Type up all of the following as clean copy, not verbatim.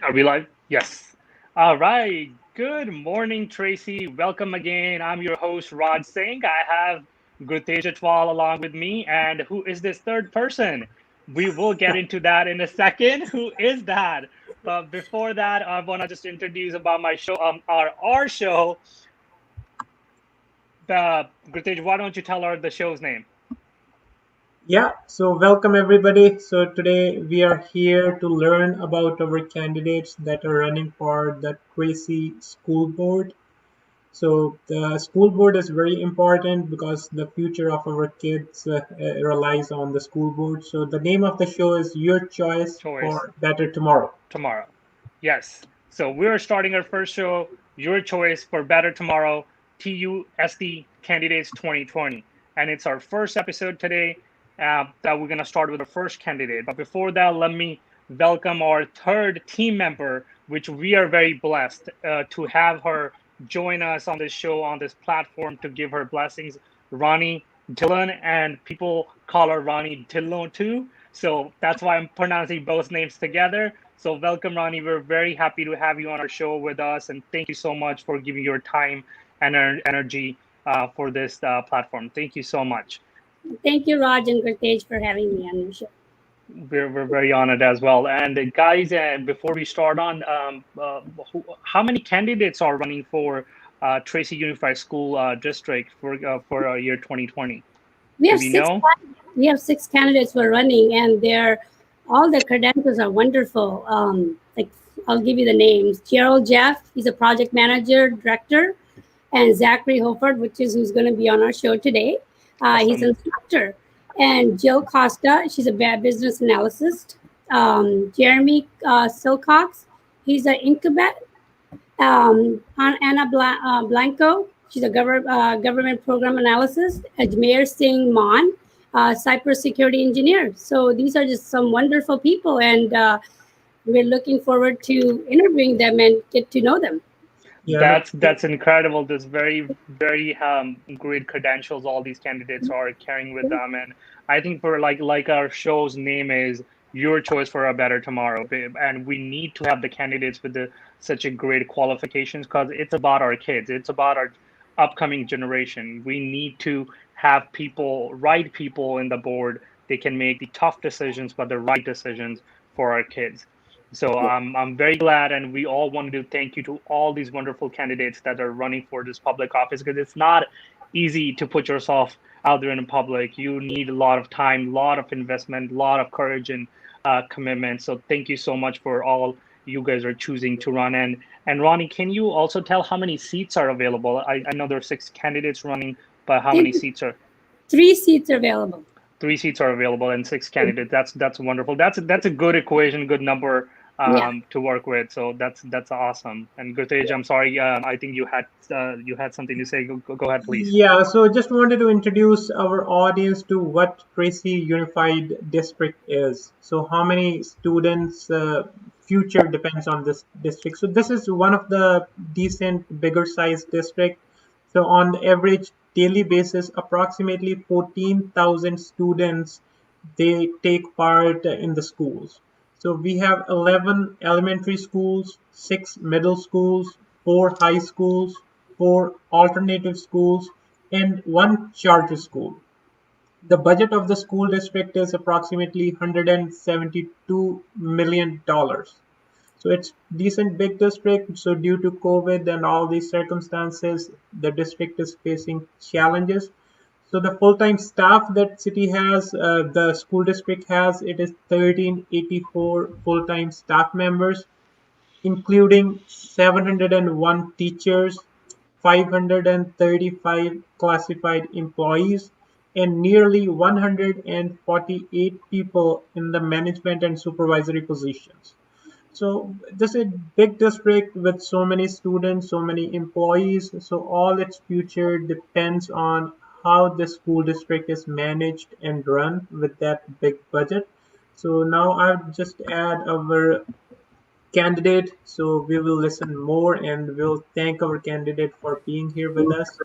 Are we live? Yes. All right. Good morning, Tracy. Welcome again. I'm your host, Raj Singh. I have Gurtej Atwal along with me. And who is this third person? We will get into that in a second. Who is that? But before that, I want to just introduce about my show, our show. Gurtej, why don't you tell her the show's name? Yeah, so welcome everybody. So today we are here to learn about our candidates that are running for the Tracy School Board. So the school board is very important because the future of our kids relies on the school board. So the name of the show is Your Choice Choice for Better Tomorrow. tomorrow. Yes. So we're starting our first show, Your Choice for Better Tomorrow, TUSD Candidates 2020. And it's our first episode today that we're going to start with the first candidate. But before that, let me welcome our third team member, which we are very blessed to have her join us on this show, on this platform to give her blessings. Ronnie Dillon, and people call her Ronnie Dillon too. So that's why I'm pronouncing both names together. So welcome, Ronnie. We're very happy to have you on our show with us, and thank you so much for giving your time and energy for this platform. Thank you so much. Thank you, Raj and Gurtej, for having me on your show. We're very honored as well. And guys, before we start on, how many candidates are running for Tracy Unified School District for year 2020? We Do have we six. know? We have six candidates who are running, and they're all their credentials are wonderful. Like I'll give you the names: Gerald Jeff, he's a project manager, director, and Zachary Hoffert, which is who's going to be on our show today. He's an Awesome. instructor, and Jill Costa, she's a bad business analyst. Jeremy Silcox, he's an incubet. Anna Blanco, she's a government program analyst. Ajmer Singh Maan, cybersecurity engineer. So these are just some wonderful people, and we're looking forward to interviewing them and get to know them. Yeah, That's incredible. This very great credentials all these candidates are carrying with them, and I think for like our show's name is Your Choice for a Better Tomorrow, babe. And we need to have the candidates with the such a great qualifications because it's about our kids. It's about our upcoming generation. We need to have people, right people in the board. They can make the tough decisions, but the right decisions for our kids. So I'm very glad, and we all want to do thank you to all these wonderful candidates that are running for this public office because it's not easy to put yourself out there in public. You need a lot of time, a lot of investment, a lot of courage and commitment. So thank you so much for all you guys are choosing to run. And Ronnie, can you also tell how many seats are available? I know there are six candidates running, but how many seats are? Three seats are available. Three seats are available and six candidates. That's wonderful. That's a good equation, good number Yeah. to work with. So that's awesome. And Gurtej, I'm sorry. I think you had something to say. Go ahead, please. Yeah, so just wanted to introduce our audience to what Tracy Unified District is. So how many students' future depends on this district. So this is one of the decent, bigger size district. So on the average daily basis, approximately 14,000 students they take part in the schools. So we have 11 elementary schools, 6 middle schools, 4 high schools, 4 alternative schools, and 1 charter school. The budget of the school district is approximately $172 million. So it's decent big district. So due to COVID and all these circumstances, the district is facing challenges. So the full-time staff that city has, the school district has, it is 1384 full-time staff members, including 701 teachers, 535 classified employees, and nearly 148 people in the management and supervisory positions. So this is a big district with so many students, so many employees. So all its future depends on how the school district is managed and run with that big budget. So now I'll just add our candidate. So we will listen more and we'll thank our candidate for being here with us.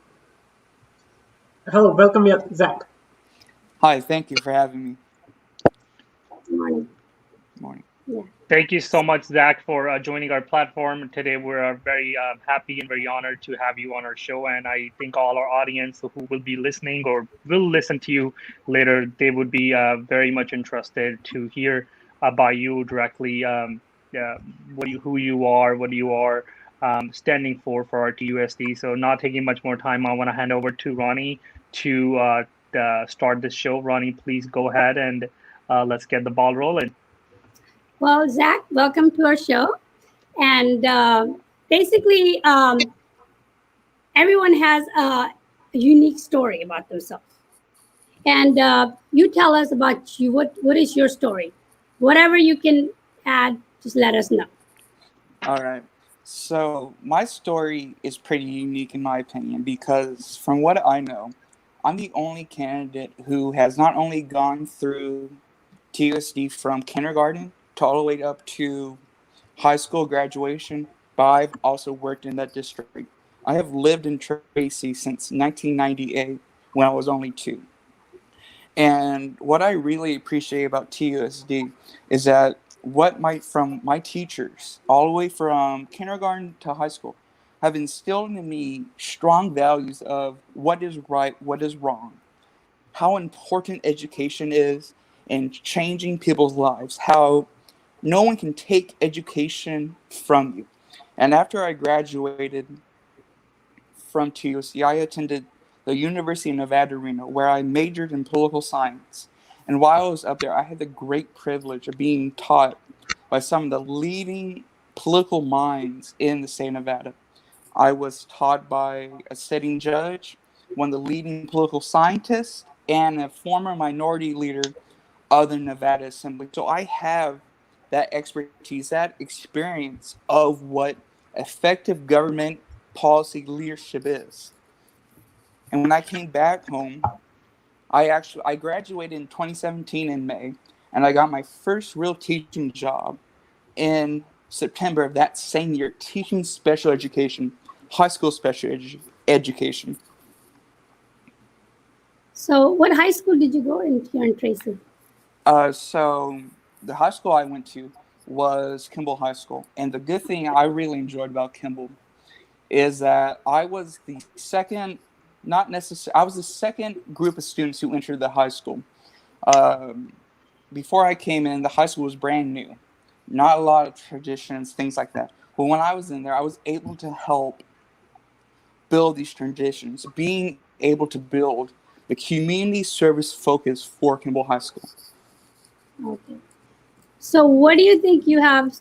Hello, welcome, Zach. Hi, thank you for having me. Good morning. Good morning. Yeah. Thank you so much, Zach, for joining our platform today. We're very happy and very honored to have you on our show. And I think all our audience who will be listening or will listen to you later, they would be very much interested to hear about you directly, who you are, what you are standing for our TUSD. So not taking much more time, I want to hand over to Ronnie to start this show. Ronnie, please go ahead and let's get the ball rolling. Well, Zach, welcome to our show. And basically, everyone has a unique story about themselves. And you tell us about you. What is your story? Whatever you can add, just let us know. All right. So my story is pretty unique in my opinion because from what I know, I'm the only candidate who has not only gone through TUSD from kindergarten to all the way up to high school graduation, but I've also worked in that district. I have lived in Tracy since 1998 when I was only 2. And what I really appreciate about TUSD is that from my teachers, all the way from kindergarten to high school, have instilled in me strong values of what is right, what is wrong, how important education is in changing people's lives, how no one can take education from you. And after I graduated from TUSD, I attended the University of Nevada, Reno, where I majored in political science. And while I was up there, I had the great privilege of being taught by some of the leading political minds in the state of Nevada. I was taught by a sitting judge, one of the leading political scientists, and a former minority leader of the Nevada Assembly. So I have that expertise, that experience of what effective government policy leadership is. And when I came back home, I graduated in 2017 in May, and I got my first real teaching job in September of that same year, teaching special education, high school education. So, what high school did you go in here in Tracy? So the high school I went to was Kimball High School, and the good thing I really enjoyed about Kimball is that I was the second, not necessarily, I was the second group of students who entered the high school. Um, Before I came in, the high school was brand new, not a lot of traditions, things like that. But when I was in there, I was able to help build these traditions, being able to build the community service focus for Kimball High School. Okay. So, what do you think you have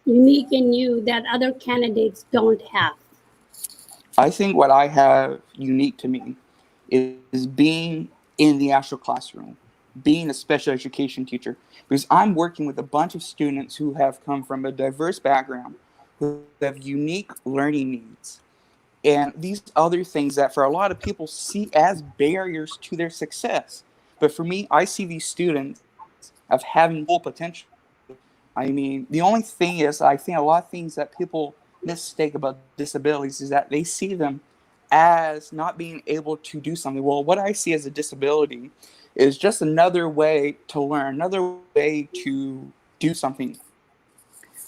unique in you that other candidates don't have? I think what I have unique to me is being in the actual classroom, being a special education teacher, because I'm working with a bunch of students who have come from a diverse background, who have unique learning needs, and these other things that for a lot of people see as barriers to their success. But for me, I see these students of having full potential. I mean, the only thing is, I think a lot of things that people mistake about disabilities is that they see them as not being able to do something. Well, what I see as a disability is just another way to learn, another way to do something.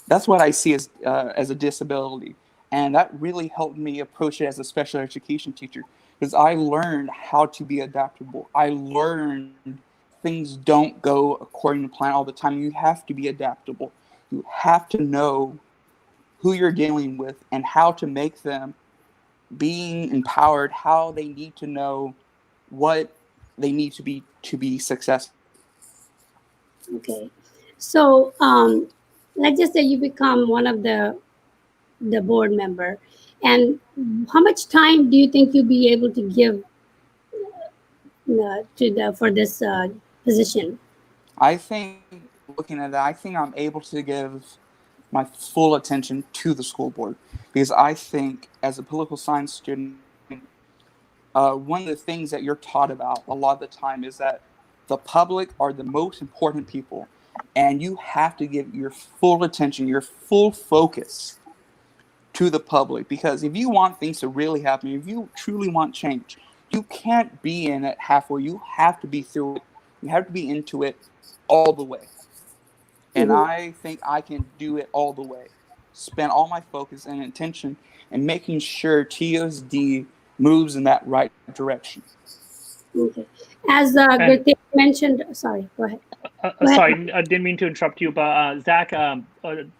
That's what I see as a disability. And that really helped me approach it as a special education teacher because I learned how to be adaptable. I learned things don't go according to plan all the time. You have to be adaptable. You have to know who you're dealing with and how to make them being empowered, how they need to know what they need to be successful. Okay. So, let's just say you become one of the board member, and how much time do you think you'll be able to give for this position? I think looking at that, I think I'm able to give my full attention to the school board because I think as a political science student, one of the things that you're taught about a lot of the time is that the public are the most important people, and you have to give your full attention, your full focus to the public because if you want things to really happen, if you truly want change, you can't be in it halfway. You have to be through it. You have to be into it all the way. And I think I can do it all the way. Spend all my focus and attention in making sure TUSD moves in that right direction. Okay. As And Greg mentioned, sorry, go ahead. Go ahead. sorry, I didn't mean to interrupt you, but Zach,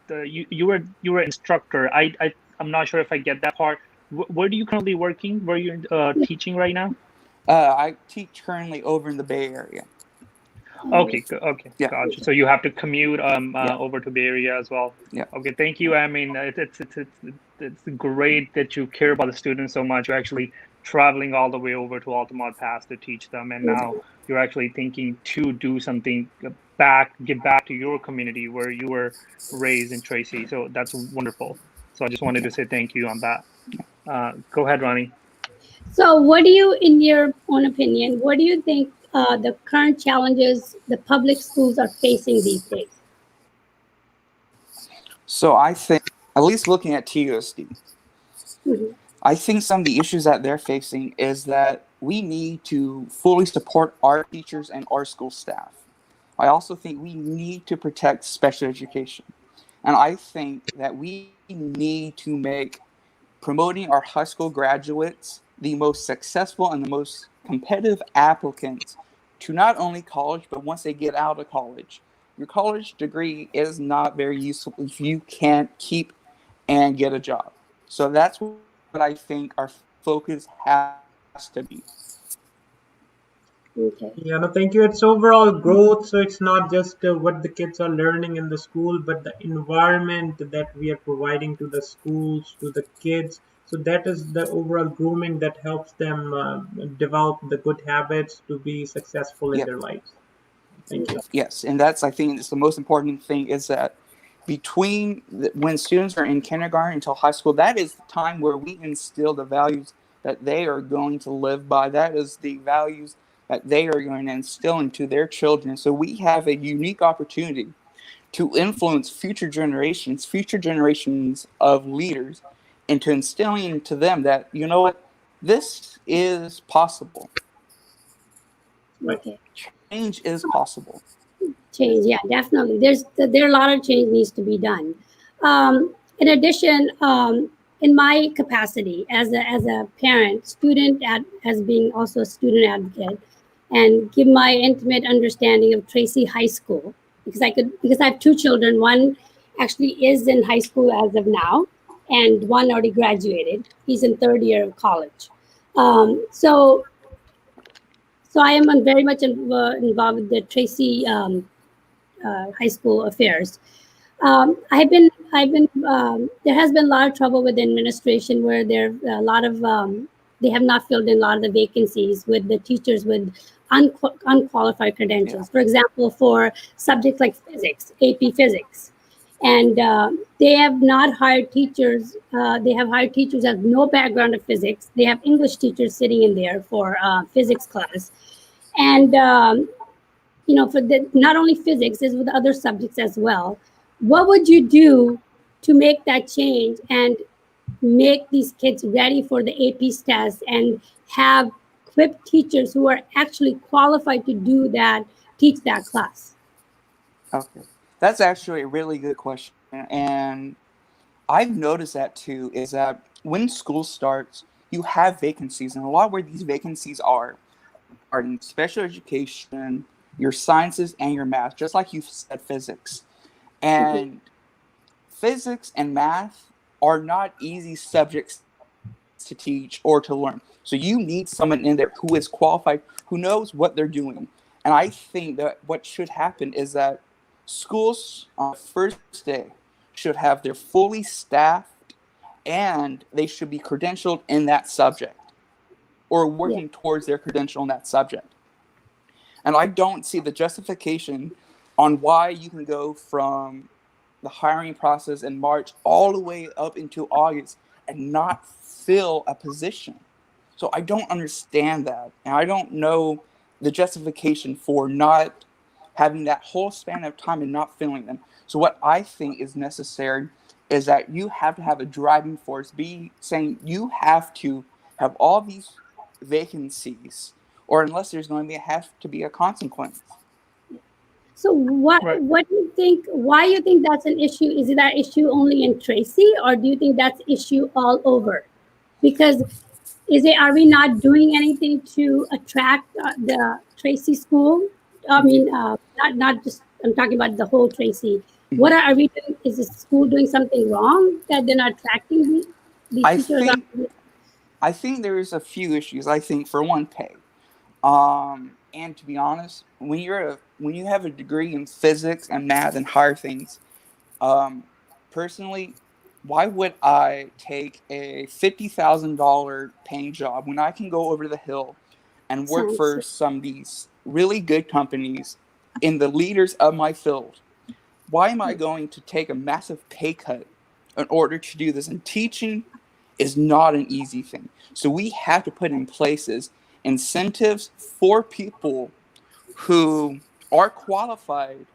you were instructor. I'm not sure if I get that part. Where do you currently working? Where you teaching right now? I teach currently over in the Bay Area. Okay, okay, Yeah. gotcha. So you have to commute Yeah. over to Bay Area as well. Yeah. Okay, thank you. I mean, it's great that you care about the students so much. You're actually traveling all the way over to Altamont Pass to teach them, and now you're actually thinking to do something give back to your community where you were raised in Tracy. So that's wonderful. So I just wanted to say thank you on that. Go ahead, Ronnie. So, what do you, in your own opinion, what do you think the current challenges the public schools are facing these days? So I think, at least looking at TUSD, Mhm. I think some of the issues that they're facing is that we need to fully support our teachers and our school staff. I also think we need to protect special education. And I think that we need to make promoting our high school graduates the most successful and the most competitive applicants to not only college, but once they get out of college. Your college degree is not very useful if you can't keep and get a job. So that's what I think our focus has to be. Okay. Yeah, no, thank you. It's overall growth, so it's not just what the kids are learning in the school, but the environment that we are providing to the schools, to the kids. So that is the overall grooming that helps them develop the good habits to be successful in Yep. their lives. Thank you. Yes, and that's, I think, it's the most important thing is that when students are in kindergarten until high school, that is the time where we instill the values that they are going to live by. That is the values that they are going to instill into their children. So we have a unique opportunity to influence future generations of leaders, into instilling into them that, you know what, this is possible. Okay. Change is possible. Change, yeah, definitely. There are a lot of change needs to be done. In addition, in my capacity as a parent, as being also a student advocate, and give my intimate understanding of Tracy High School, because I have two children. One actually is in high school as of now, and one already graduated. He's in third year of college. So I am very much involved with the Tracy high school affairs. There has been a lot of trouble with the administration where they have not filled in a lot of the vacancies with the teachers with unqualified credentials. Yeah. For example, for subjects like physics, AP Physics. And they have not hired teachers. They have hired teachers that have no background of physics. They have English teachers sitting in there for physics class. And for not only physics, is with other subjects as well. What would you do to make that change and make these kids ready for the AP test and have equipped teachers who are actually qualified to teach that class? Okay. That's actually a really good question. And I've noticed that too, is that when school starts, you have vacancies. And a lot where these vacancies are in special education, your sciences, and your math, just like you said, physics. And physics and math are not easy subjects to teach or to learn. So you need someone in there who is qualified, who knows what they're doing. And I think that what should happen is that schools on the first day should have their fully staffed, and they should be credentialed in that subject or working towards their credential in that subject. And I don't see the justification on why you can go from the hiring process in March all the way up into August and not fill a position. So I don't understand that. And I don't know the justification for not having that whole span of time and not filling them. So what I think is necessary is that you have to have a driving force, be saying you have to have all these vacancies, or unless there's going to have to be a consequence. So Right. what do you think? Why you think that's an issue? Is it that issue only in Tracy, or do you think that's issue all over? Because is it, are we not doing anything to attract the Tracy school? I Mhm. mean, not just, I'm talking about the whole Tracy. What Mhm. are we doing? Is the school doing something wrong that they're not attracting these I teachers? think I think there's a few issues. I think for one, pay. And to be honest, when you have a degree in physics and math and higher things, um, personally, why would I take a $50,000 paying job when I can go over the hill and work Sounds for some of these really good companies in the leaders of my field? Why am I going to take a massive pay cut in order to do this? And teaching is not an easy thing. So we have to put in places incentives for people who are qualified,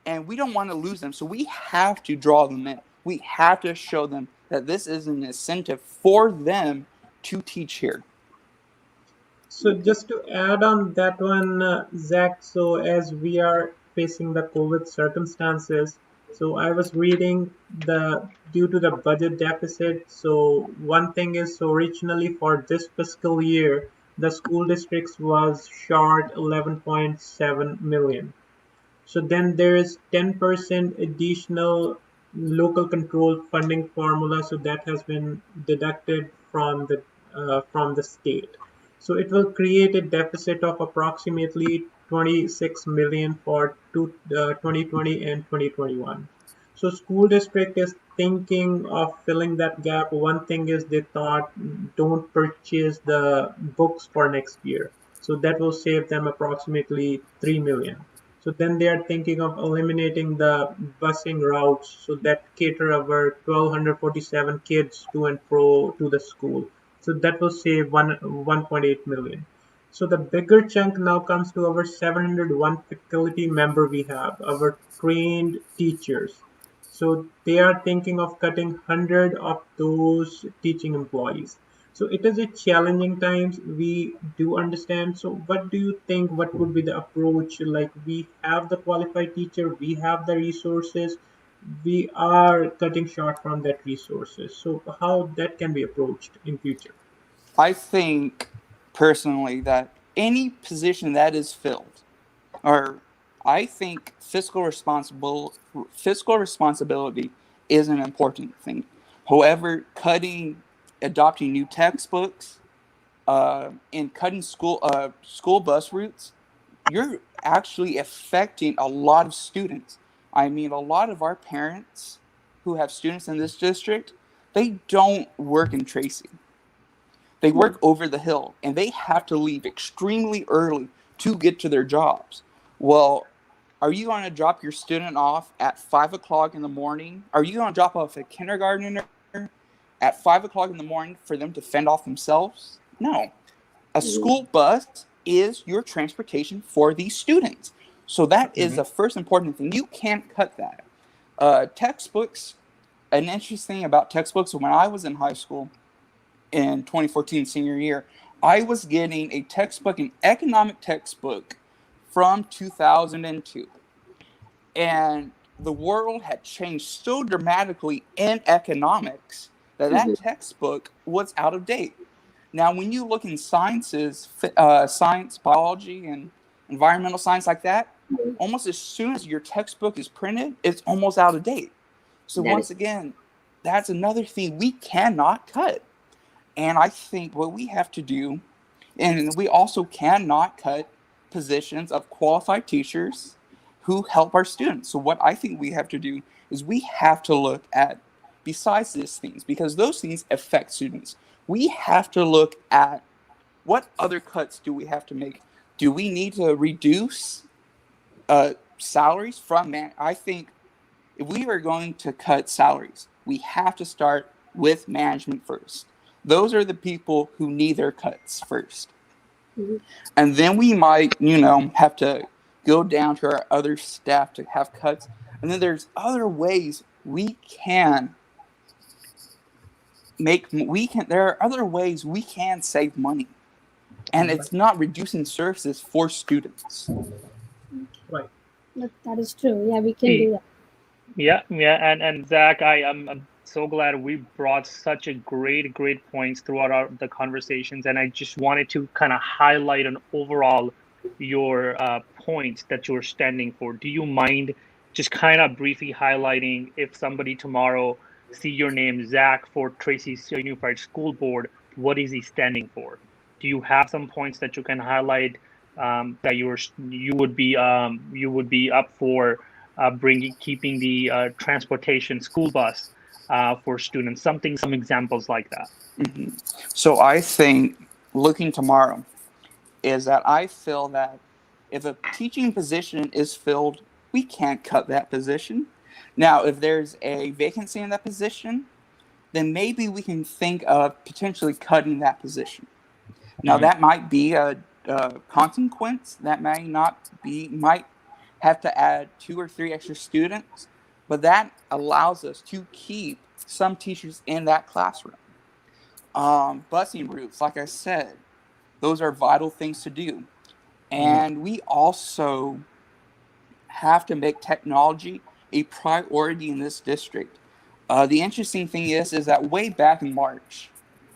and we don't want to lose them. So we have to draw them in. We have to show them that this is an incentive for them to teach here. So just to add on that one, Zach, so as we are facing the COVID circumstances, so I was reading the due to the budget deficit. So one thing is, so originally for this fiscal year, the school districts was short 11.7 million. So then there is 10% additional local control funding formula. So that has been deducted from the state. So it will create a deficit of approximately 26 million for 2020 and 2021. So school district is thinking of filling that gap. One thing is they thought don't purchase the books for next year. So that will save them approximately 3 million. So then they are thinking of eliminating the busing routes so that cater over 1247 kids to and fro to the school. So that will save 1.8 million. So the bigger chunk now comes to our 701 faculty member we have, our trained teachers. So they are thinking of cutting 100 of those teaching employees. So it is a challenging times. We do understand. So what do you think? What would be the approach? Like we have the qualified teacher, we have the resources, we are cutting short from that resources. So how that can be approached in future? I think personally that any position that is filled, or I think fiscal responsibility is an important thing. However, adopting new textbooks, and cutting school bus routes, you're actually affecting a lot of students. I mean, a lot of our parents who have students in this district, they don't work in Tracy. They work over the hill, and they have to leave extremely early to get to their jobs. Well, are you going to drop your student off at 5 o'clock in the morning? Are you going to drop off a kindergartner at 5 o'clock in the morning for them to fend off themselves? No. A Mhm. school bus is your transportation for these students. So that is Mhm. the first important thing. You can't cut that. Textbooks, an interesting thing about textbooks, when I was in high school in 2014, senior year, I was getting a textbook, an economic textbook from 2002. And the world had changed so dramatically in economics that that Mhm. textbook was out of date. Now, when you look in sciences, science, biology, and environmental science like that, almost as soon as your textbook is printed, it's almost out of date. So That once is again, that's another thing we cannot cut. And I think what we have to do, and we also cannot cut positions of qualified teachers who help our students. So what I think we have to do is we have to look at, besides these things, because those things affect students, we have to look at what other cuts do we have to make. Do we need to reduce salaries from man? I think if we are going to cut salaries, we have to start with management first. Those are the people who need their cuts first. mhm. And then we might, have to go down to our other staff to have cuts. And then there's other ways there are other ways we can save money. And Right. it's not reducing services for students. Right. That is true. Yeah, we can See, do that. yeah, and Zach, I'm so glad we brought such a great points throughout the conversations, and I just wanted to kind of highlight an overall your points that you're standing for. Do you mind just kind of briefly highlighting if somebody tomorrow see your name Zach for Tracy's Unified School Board, what is he standing for? Do you have some points that you can highlight that you would be up for? Keeping the transportation school bus for students, some examples like that. Mm-hmm. So I think looking tomorrow is that I feel that if a teaching position is filled, we can't cut that position. Now, if there's a vacancy in that position, then maybe we can think of potentially cutting that position. Now, that might be a consequence. That may not be, might have to add 2 or 3 extra students, but that allows us to keep some teachers in that classroom. Busing routes, like I said, those are vital things to do. And we also have to make technology a priority in this district. The interesting thing is that way back in March,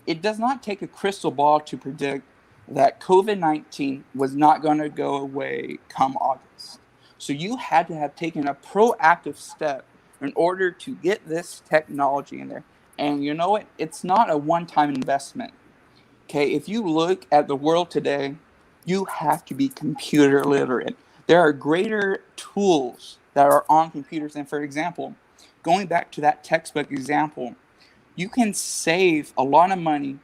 it does not take a crystal ball to predict that COVID-19 was not going to go away come August. So you had to have taken a proactive step in order to get this technology in there. And you know what? It's not a one-time investment. Okay, if you look at the world today, you have to be computer literate. There are greater tools that are on computers. And for example, going back to that textbook example, you can save a lot of money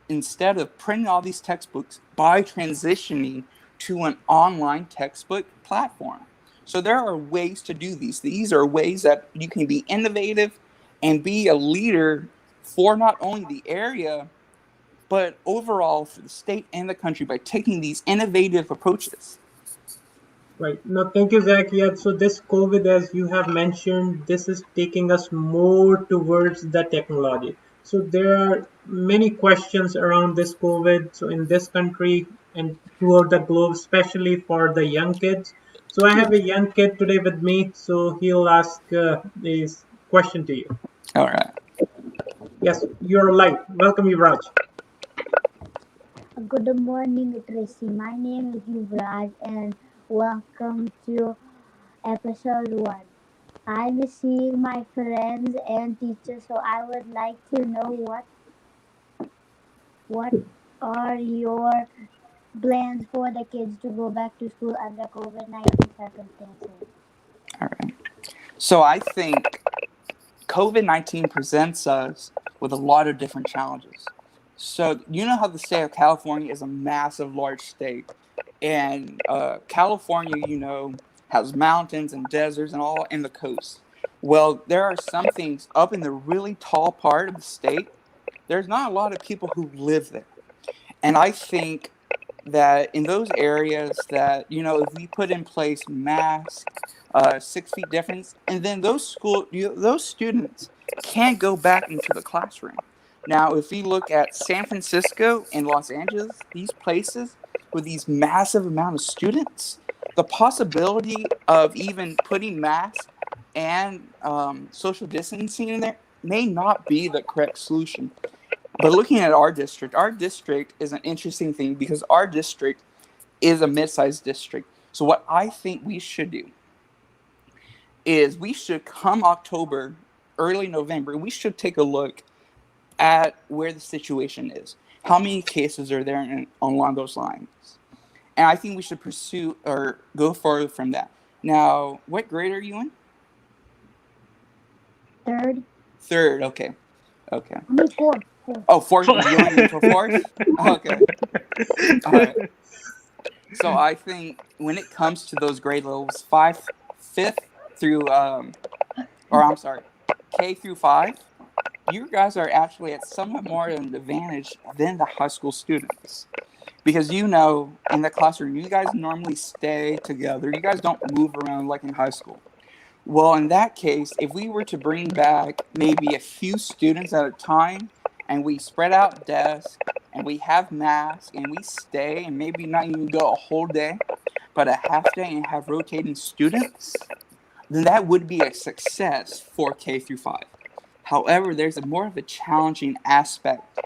instead of printing all these textbooks by transitioning to an online textbook platform. So there are ways to do these. These are ways that you can be innovative and be a leader for not only the area, but overall for the state and the country by taking these innovative approaches. Right. No, thank you, Zach. Yeah, so this COVID, as you have mentioned, this is taking us more towards the technology. So there are many questions around this COVID. So in this country and throughout the globe, especially for the young kids. So I have a young kid today with me, so he'll ask this question to you. All right. Yes, you're live. Welcome, Yuvraj. Good morning, Tracy. My name is Yuvraj and welcome to episode 1. I'm seeing my friends and teachers, so I would like to know what are your plans for the kids to go back to school under COVID-19 circumstances? All right. So I think COVID-19 presents us with a lot of different challenges. So you know how the state of California is a massive, large state. And California, has mountains and deserts and all in the coast. Well, there are some things up in the really tall part of the state. There's not a lot of people who live there. And I think that in those areas that, if we put in place masks, 6 feet difference, and then those students can't go back into the classroom. Now, if we look at San Francisco and Los Angeles, these places with these massive amount of students, the possibility of even putting masks and social distancing in there may not be the correct solution. But looking at our district is an interesting thing because our district is a mid-sized district. So what I think we should do is we should come October, early November, we should take a look at where the situation is. How many cases are there along those lines? And I think we should pursue or go further from that. Now, what grade are you in? Third, okay. I mean, fourth. Oh, fourth. You went into fourth? Okay. All right. So I think when it comes to those grade levels, fifth through, K through 5, you guys are actually at somewhat more of an advantage than the high school students. Because in the classroom, you guys normally stay together. You guys don't move around like in high school. Well, in that case, if we were to bring back maybe a few students at a time, and we spread out desks, and we have masks, and we stay, and maybe not even go a whole day, but a half day and have rotating students, then that would be a success for K through 5. However, there's a more of a challenging aspect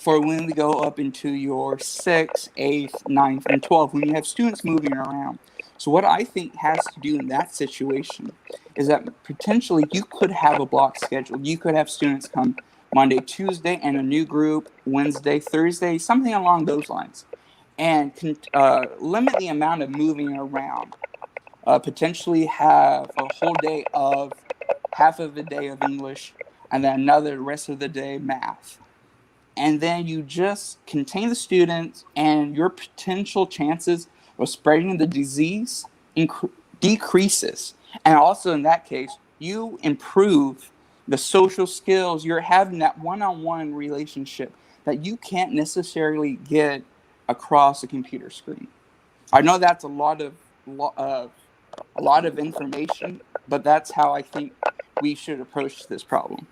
for when we go up into your 6th, 8th, 9th, and 12th, when you have students moving around. So what I think has to do in that situation is that potentially you could have a block schedule. You could have students come Monday, Tuesday, and a new group Wednesday, Thursday, something along those lines, and limit the amount of moving around. Potentially have a whole day of half of a day of English, and then another rest of the day math. And then you just contain the students, and your potential chances of spreading the disease decreases. And also in that case, you improve the social skills. You're having that one-on-one relationship that you can't necessarily get across a computer screen. I know that's a lot of information, but that's how I think we should approach this problem.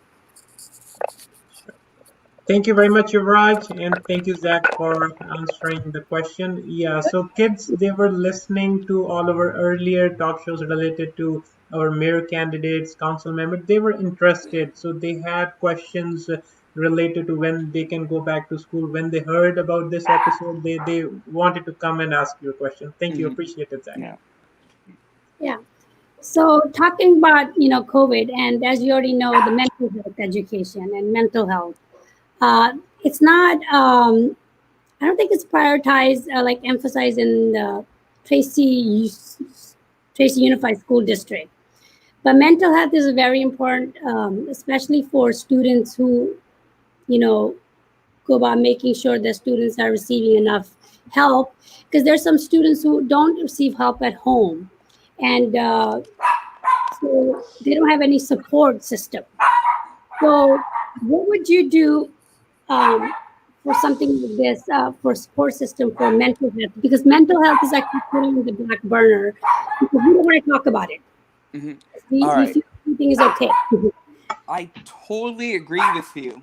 Thank you very much, Yuvraj, and thank you, Zach, for answering the question. Yeah, so kids, they were listening to all of our earlier talk shows related to our mayor candidates, council members. They were interested, so they had questions related to when they can go back to school. When they heard about this episode, they wanted to come and ask you a question. Thank you, appreciate it, Zach. Yeah. Yeah. So talking about, COVID, and as you already know, the mental health education and mental health, it's not, I don't think it's prioritized, like emphasized in the Tracy Unified School District. But mental health is very important, especially for students who, go about making sure that students are receiving enough help, because there's some students who don't receive help at home, and so they don't have any support system. So what would you do for something like this, for support system for mental health? Because mental health is actually put on the back burner because we don't want to talk about it. Mm-hmm. We feel everything is okay. I totally agree with you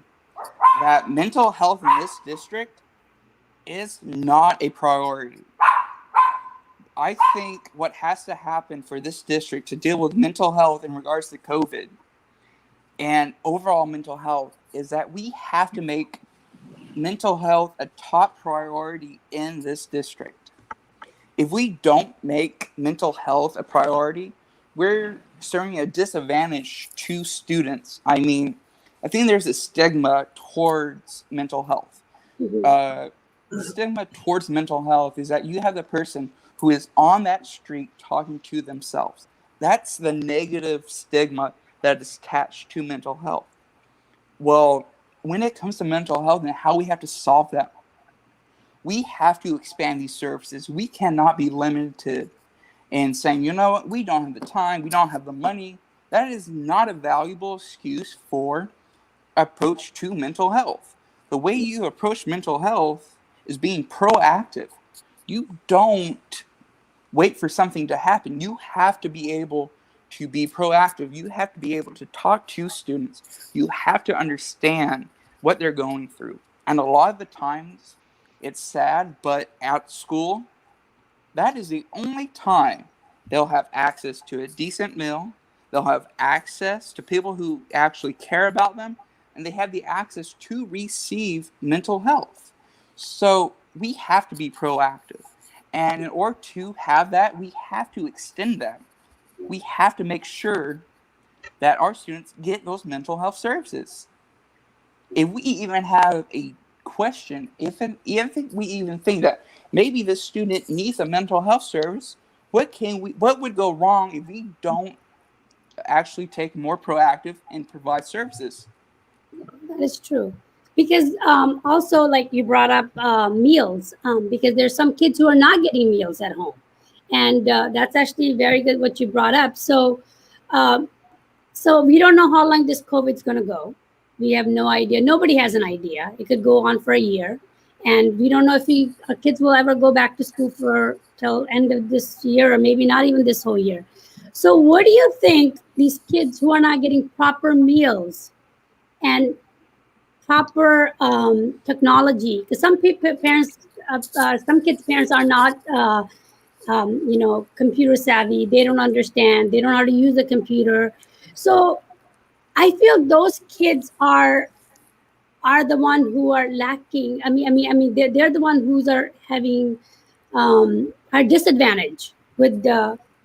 that mental health in this district is not a priority. I think what has to happen for this district to deal with mental health in regards to COVID and overall mental health is that we have to make mental health a top priority in this district. If we don't make mental health a priority, we're serving a disadvantage to students. I mean, I think there's a stigma towards mental health. The stigma towards mental health is that you have the person who is on that street talking to themselves. That's the negative stigma that is attached to mental health. Well, when it comes to mental health and how we have to solve that, we have to expand these services. We cannot be limited in saying, you know what, we don't have the time, we don't have the money. That is not a valuable excuse for approach to mental health. The way you approach mental health is being proactive. You don't wait for something to happen. You have to be able to be proactive. You have to be able to talk to students. You have to understand what they're going through. And a lot of the times, it's sad, but at school, that is the only time they'll have access to a decent meal. They'll have access to people who actually care about them, and they have the access to receive mental health. So we have to be proactive. And in order to have that, we have to extend that. We have to make sure that our students get those mental health services. If we even have a question, if we even think that maybe this student needs a mental health service, what would go wrong if we don't actually take more proactive and provide services? That is true. Because also, like you brought up meals, because there's some kids who are not getting meals at home. And that's actually very good what you brought up. So we don't know how long this COVID is going to go. We have no idea. Nobody has an idea. It could go on for a year. And we don't know if our kids will ever go back to school till end of this year, or maybe not even this whole year. So what do you think these kids who are not getting proper meals and proper technology, because some kids' parents are not computer savvy. They don't understand. They don't know how to use the computer. So I feel those kids are the one who are lacking. They're the one who's are having are disadvantaged with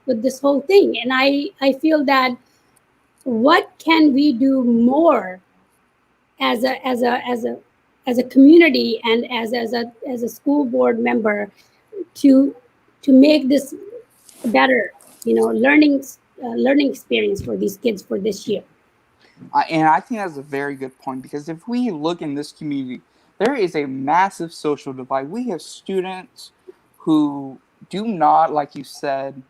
this whole thing. And I feel that what can we do more as a community and as a school board member to make this better, learning experience for these kids for this year. And I think that's a very good point, because if we look in this community, there is a massive social divide. We have students who do not, like you said,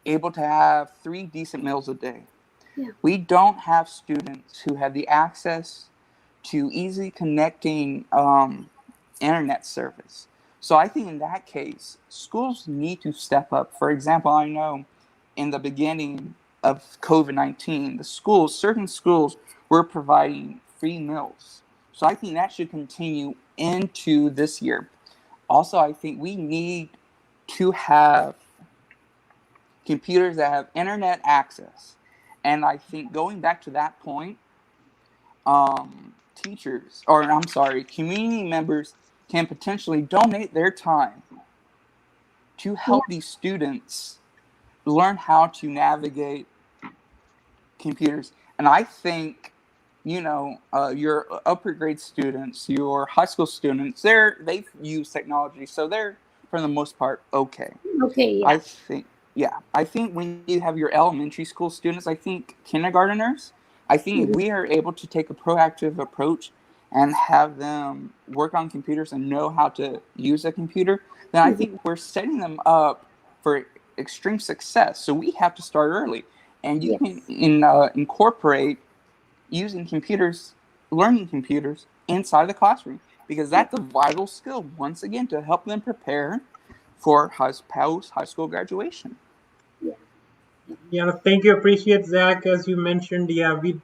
able to have 3 decent meals a day. Yeah. We don't have students who have the access to easily connecting internet service. So I think in that case, schools need to step up. For example, I know in the beginning of COVID-19, certain schools were providing free meals. So I think that should continue into this year. Also, I think we need to have computers that have internet access. And I think going back to that point, community members can potentially donate their time to help these students learn how to navigate computers. And I think, your upper grade students, your high school students, they use technology, so they're for the most part okay. Okay, yeah. I think when you have your elementary school students, I think kindergarteners, I think if we are able to take a proactive approach and have them work on computers and know how to use a computer, then I think we're setting them up for extreme success. So we have to start early. And you can incorporate using computers, learning computers inside the classroom, because that's a vital skill, once again, to help them prepare for high school graduation. Yeah, thank you. Appreciate, Zach. As you mentioned, yeah, we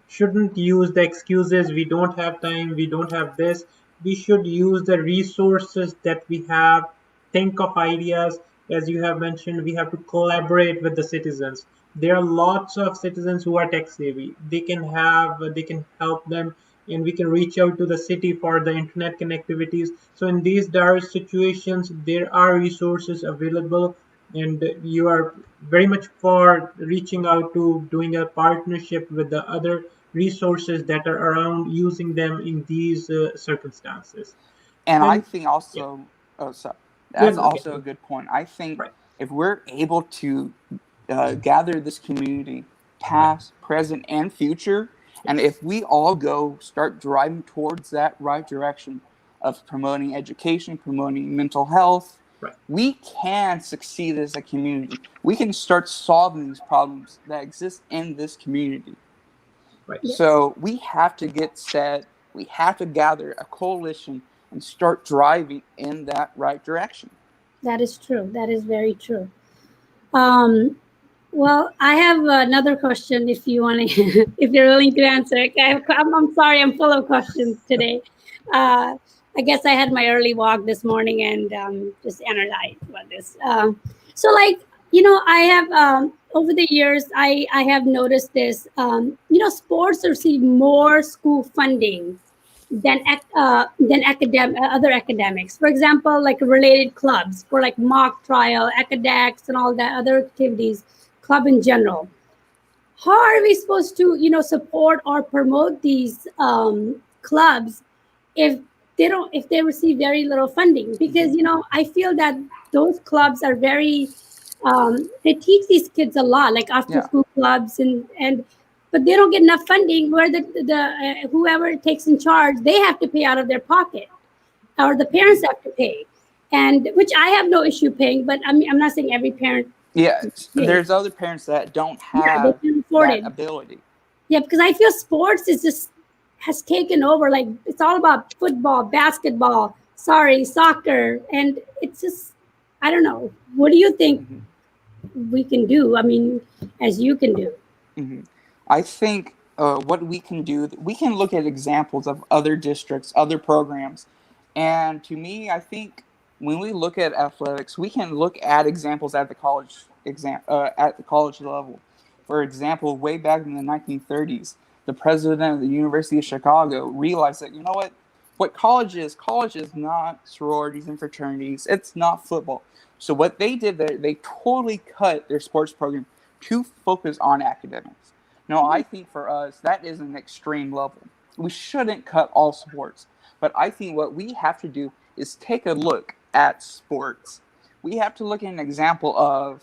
shouldn't use the excuses. We don't have time. We don't have this. We should use the resources that we have. Think of ideas. As you have mentioned, we have to collaborate with the citizens. There are lots of citizens who are tech savvy. They can help them, and we can reach out to the city for the internet connectivities. So in these dire situations, there are resources available, and you are very much for reaching out to doing a partnership with the other resources that are around, using them in these circumstances. And I And think also, that's good, also a good point. I think right, if we're able to gather this community, past, present, and future, and if we all start driving towards that right direction of promoting education, promoting mental health, right, we can succeed as a community. We can start solving these problems that exist in this community. right. So we have to get set. We have to gather a coalition and start driving in that right direction. That is true. That is very true. Well, I have another question if you want to, if you're willing to answer. I'm sorry, I'm full of questions today. I guess I had my early walk this morning and just energized about this. So, I have over the years, I have noticed this. Sports receive more school funding than other academics. For example, like related clubs for like mock trial, academics, and all that other activities, club in general. How are we supposed to, support or promote these clubs if they receive very little funding? Because I feel that those clubs are very they teach these kids a lot, like after school clubs and but they don't get enough funding where the whoever takes in charge, they have to pay out of their pocket, or the parents have to pay, and which I have no issue paying, but I'm not saying every parent. Yeah, there's other parents that don't They have can afford that it. ability. Yeah, because I feel sports is just has taken over. Like it's all about football, basketball, soccer, and it's just I don't know. What do you think we can do? I mean, as you can do. I think what we can do, we can look at examples of other districts, other programs. And to me, I think when we look at athletics, we can look at examples at the college level. For example, way back in the 1930s, the president of the University of Chicago realized that, you know what college is not sororities and fraternities. It's not football. So what they did there, they totally cut their sports program to focus on academics. Now, I think for us, that is an extreme level. We shouldn't cut all sports. But I think what we have to do is take a look at sports. We have to look at an example of,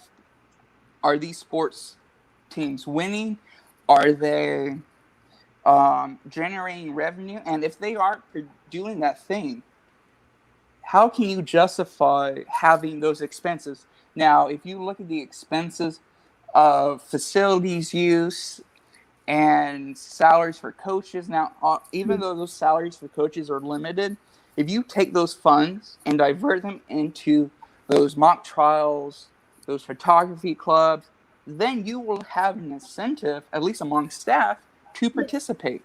are these sports teams winning? Are they generating revenue? And if they aren't doing that thing, how can you justify having those expenses? Now, if you look at the expenses of facilities use and salaries for coaches, now, even though those salaries for coaches are limited, if you take those funds and divert them into those mock trials, those photography clubs, then you will have an incentive, at least among staff, to participate.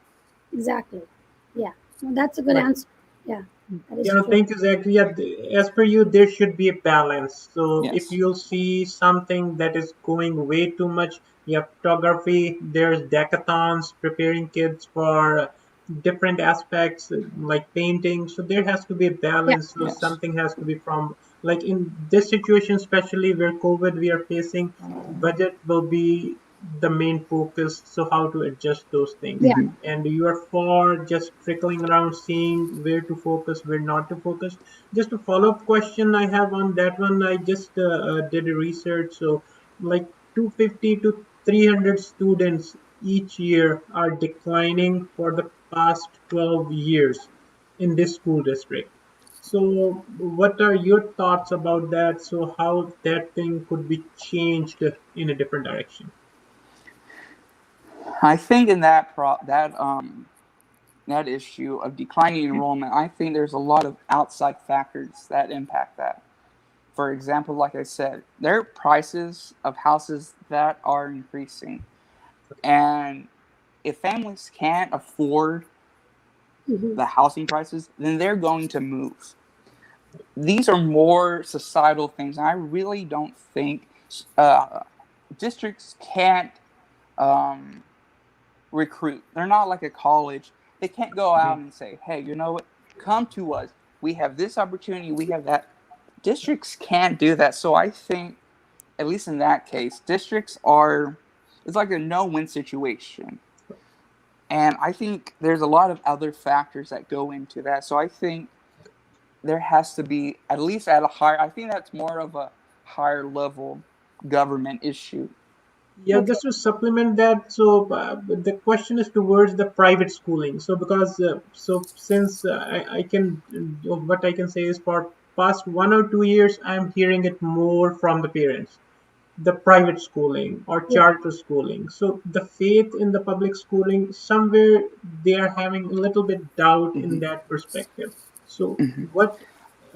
Exactly. Yeah. So that's a good answer. Yeah. That is Yeah, true. thank you, Zachary. Yeah, as per you, there should be a balance. So if Yes. you'll see something that is going way too much, yeah, photography, there's decathlons preparing kids for different aspects like painting. So there has to be a Yeah. balance. So Yes. something has to be from, like in this situation, especially where COVID we are facing, budget will be the main focus. So how to adjust those things. Yeah. And you are for just trickling around seeing where to focus, where not to focus. Just a follow-up question I have on that one, I just did a research. So like 250 to 300 students each year are declining for the past 12 years in this school district. So what are your thoughts about that? So how that thing could be changed in a different direction? I think in that that issue of declining enrollment, I think there's a lot of outside factors that impact that. For example, like I said, there are prices of houses that are increasing. And if families can't afford the housing prices, then they're going to move. These are more societal things. And I really don't think districts can't recruit. They're not like a college. They can't go out and say, hey, you know what? Come to us. We have this opportunity. We have that. Districts can't do that. So I think, at least in that case, districts are, it's like a no-win situation. And I think there's a lot of other factors that go into that. So I think there has to be, at least at a higher, I think that's more of a higher level government issue. Yeah, just to supplement that, so the question is towards the private schooling. So because so since I can what I can say is for past 1 or 2 years, I'm hearing it more from the parents, the private schooling or Yeah. charter schooling. So the faith in the public schooling, somewhere they are having a little bit doubt in that perspective. So what,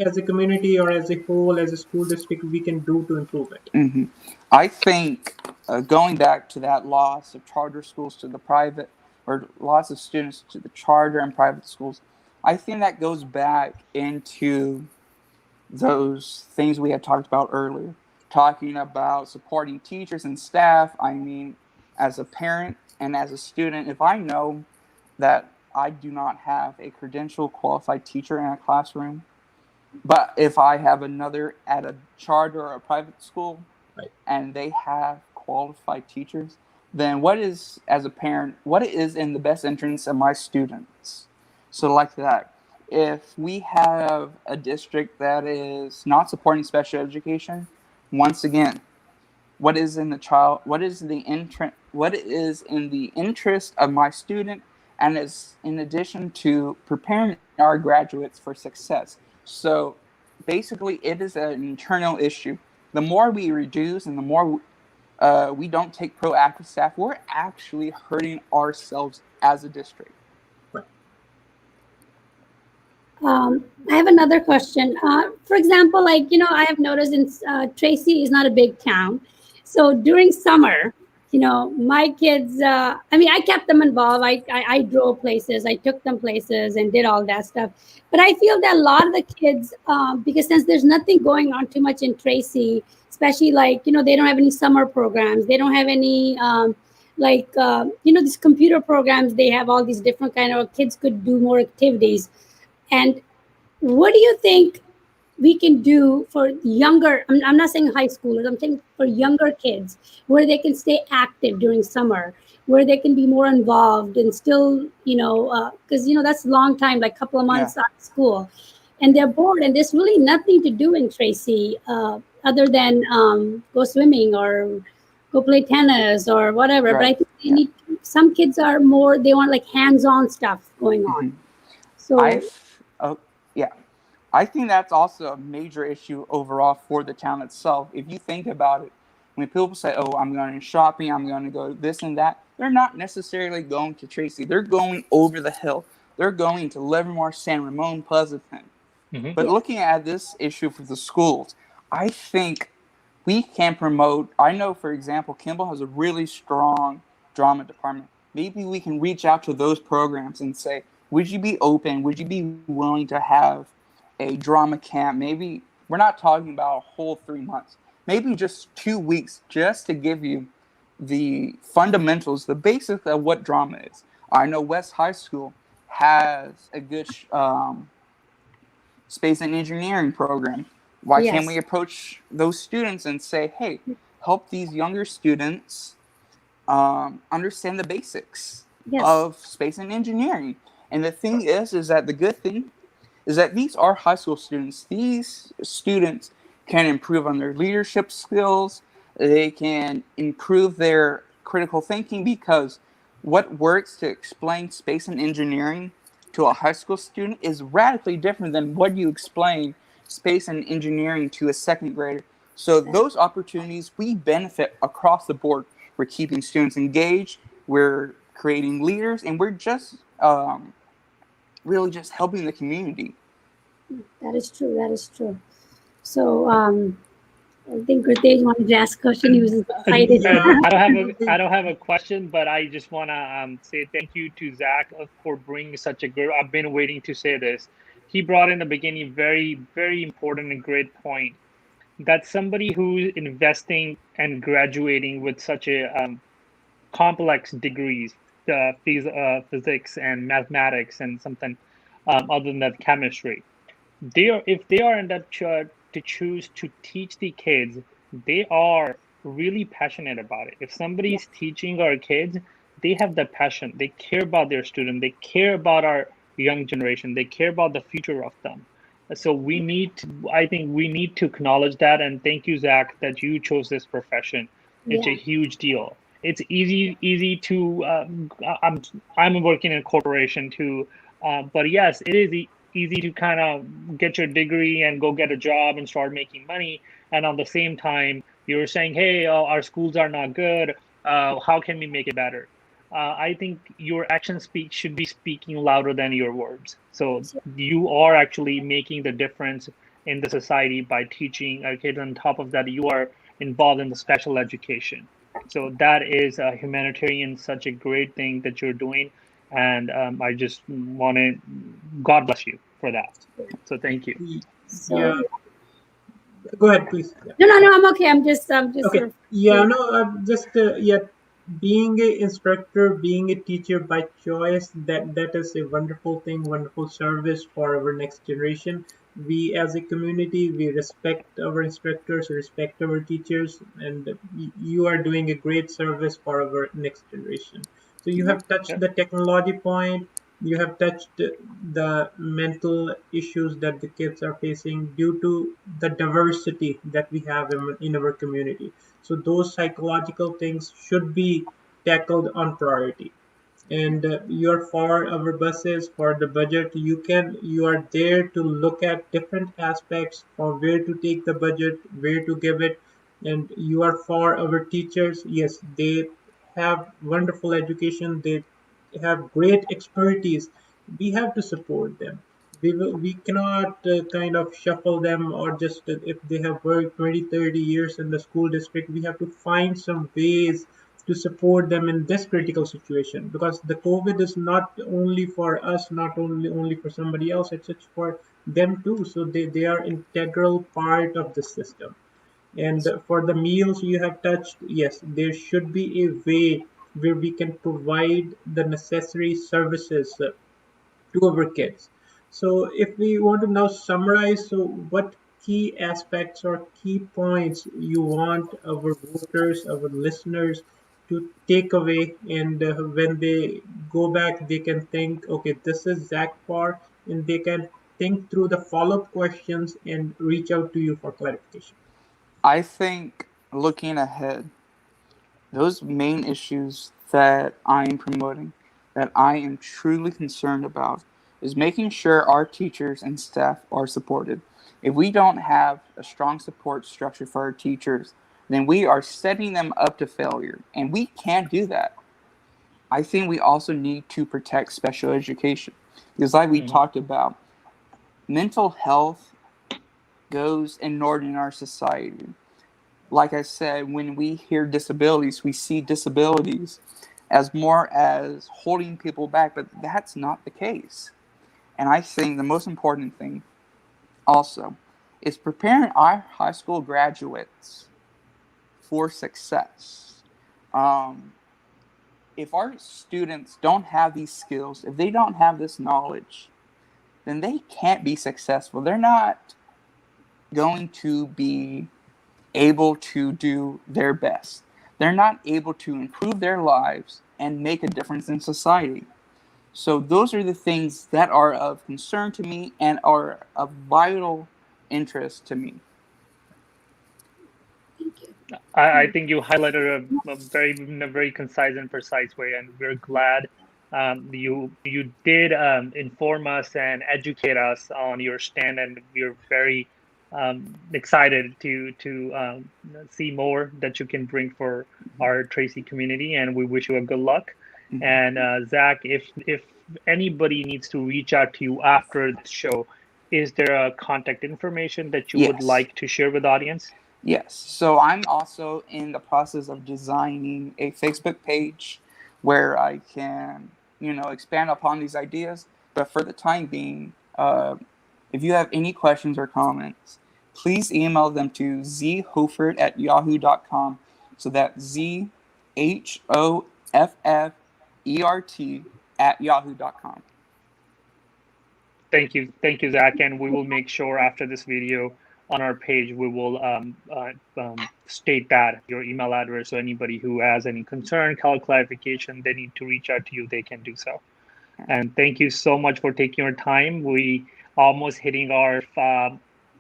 as a community or as a whole, as a school district, we can do to improve it? I think going back to that loss of charter schools to the private, or loss of students to the charter and private schools, I think that goes back into those things we had talked about earlier, talking about supporting teachers and staff. I mean, as a parent and as a student, if I know that I do not have a credential qualified teacher in a classroom, but if I have another at a charter or a private school, Right. and they have qualified teachers, then what is, as a parent, what is in the best interest of my students? So like that. If we have a district that is not supporting special education, once again, what is in the child, what is in the interest of my student, and is in addition to preparing our graduates for success. So basically it is an internal issue. The more we reduce and the more we don't take proactive staff, we're actually hurting ourselves as a district. I have another question. For example, like, I have noticed in Tracy is not a big town. So during summer, my kids, I mean, I kept them involved. I drove places, I took them places and did all that stuff. But I feel that a lot of the kids, because since there's nothing going on too much in Tracy, especially like, they don't have any summer programs. They don't have any, these computer programs. They have all these different kind of kids could do more activities. And what do you think we can do for younger, I'm not saying high schoolers, I'm saying for younger kids, where they can stay active during summer, where they can be more involved and still, because that's a long time, like a couple of Yeah. months out of school, and they're bored and there's really nothing to do in Tracy, other than go swimming or go play tennis or whatever. But I Right. think they Yeah. need, some kids are more, they want like hands-on stuff going on. Mhm. So Oh, yeah. I think that's also a major issue overall for the town itself. If you think about it, when people say, "Oh, I'm going shopping, I'm going to go this and that," they're not necessarily going to Tracy. They're going over the hill. They're going to Livermore, San Ramon, Pleasanton. Mhm. But looking at this issue for the schools, I think we can promote. I know, for example, Kimball has a really strong drama department. Maybe we can reach out to those programs and say, would you be open? Would you be willing to have a drama camp? Maybe we're not talking about a whole 3 months, maybe just 2 weeks, just to give you the fundamentals, the basics of what drama is. I know West High School has a good space and engineering program. Why can't we yes, approach those students and say, hey, help these younger students understand the basics yes, of space and engineering? And the thing is that the good thing is that these are high school students. These students can improve on their leadership skills. They can improve their critical thinking, because what works to explain space and engineering to a high school student is radically different than what you explain space and engineering to a second grader. So those opportunities, we benefit across the board. We're keeping students engaged, we're creating leaders, and we're just really just helping the community. that is true. That is true. So I think Ritesh wanted to ask a question. He was excited. Yeah. I don't have a question, but I just want to say thank you to Zach for bringing such a good. I've been waiting to say this. He brought in the beginning very, very important and great point that somebody who's investing and graduating with such a complex degrees, physics and mathematics and something other than that chemistry, they are, if they are end up to choose to teach the kids, they are really passionate about it. If somebody's teaching our kids, they have the passion, they care about their student, they care about our young generation, they care about the future of them. So we need to, I think we need to acknowledge that, and thank you, Zach, that you chose this profession. It's a Yeah, huge deal. It's easy to I'm working in a corporation too, but yes, it is easy to kind of get your degree and go get a job and start making money. And on the same time, you're saying, hey, our schools are not good. How can we make it better? I think your action speak should be speaking louder than your words. So you are actually making the difference in the society by teaching our kids. On top of that, you are involved in the special education. So that is a humanitarian, such a great thing that you're doing. And I just want to, God bless you for that. So thank you. so Yeah. Go ahead, please. Yeah. no, I'm okay. I'm just Okay. sort of, Yeah. No. Just yeah. Being a instructor, being a teacher by choice, that is a wonderful thing, wonderful service for our next generation. We as a community, we respect our instructors, respect our teachers, and you are doing a great service for our next generation. So you have touched Yep. the technology point. You have touched the mental issues that the kids are facing due to the diversity that we have in our community. So those psychological things should be tackled on priority. And you're for our buses, for the budget. You are there to look at different aspects of where to take the budget, where to give it. And you are for our teachers. Yes, they have wonderful education, they have great expertise. We have to support them. We cannot kind of shuffle them, or just if they have worked 20, 30 years in the school district, we have to find some ways to support them in this critical situation, because the COVID is not only for us, not only for somebody else, it's for them too. So they are integral part of the system. And for the meals you have touched, yes, there should be a way where we can provide the necessary services to our kids. So if we want to now summarize, so what key aspects or key points you want our voters, our listeners to take away, and when they go back, they can think, okay, this is Zach Parr, and they can think through the follow-up questions and reach out to you for clarification. I think looking ahead, those main issues that I am promoting, that I am truly concerned about, is making sure our teachers and staff are supported. If we don't have a strong support structure for our teachers, then we are setting them up to failure, and we can't do that. I think we also need to protect special education, because like we talked about, mental health goes ignored in our society. Like I said, when we hear disabilities, we see disabilities as more as holding people back, but that's not the case. And I think the most important thing also is preparing our high school graduates for success. If our students don't have these skills, if they don't have this knowledge, then they can't be successful. They're not going to be able to do their best. They're not able to improve their lives and make a difference in society. So those are the things that are of concern to me and are of vital interest to me. I think you highlighted in a very concise and precise way, and we're glad you did inform us and educate us on your stand, and we're very excited to see more that you can bring for our Tracy community, and we wish you a good luck. Mm-hmm. And Zach, if anybody needs to reach out to you after the show, is there a contact information that you would Yes. like to share with the audience? Yes. So I'm also in the process of designing a Facebook page where I can, expand upon these ideas. But for the time being, if you have any questions or comments, please email them to zhoffert@yahoo.com. So that's ZHOFFERT@yahoo.com. Thank you, Zach, and we will make sure after this video on our page we will state that your email address, so anybody who has any concern, clarification, they need to reach out to you, they can do so. And thank you so much for taking your time. We almost hitting our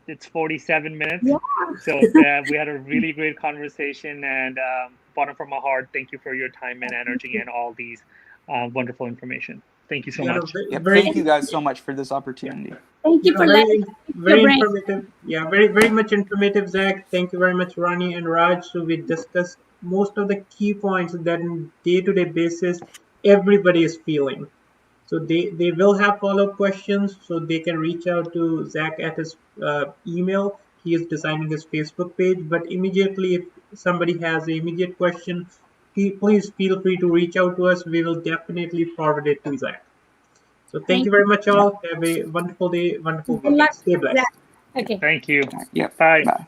it's 47 minutes. Yeah. So we had a really great conversation, and bottom from my heart, thank you for your time and energy and all these wonderful information. Thank you so much. Thank you guys so much for this opportunity. Thank you for letting very informative. Yeah, very much informative, Zach. Thank you very much, Ronnie and Raj. So we discussed most of the key points that on day-to-day basis everybody is feeling. So they will have follow-up questions, so they can reach out to Zach at his email. He is designing his Facebook page, but immediately if somebody has an immediate question, please feel free to reach out to us. We will definitely forward it to Zach. So thank you very much, all. Have a wonderful day, wonderful weekend. Stay blessed. Okay. Thank you. Yep. Bye. Bye.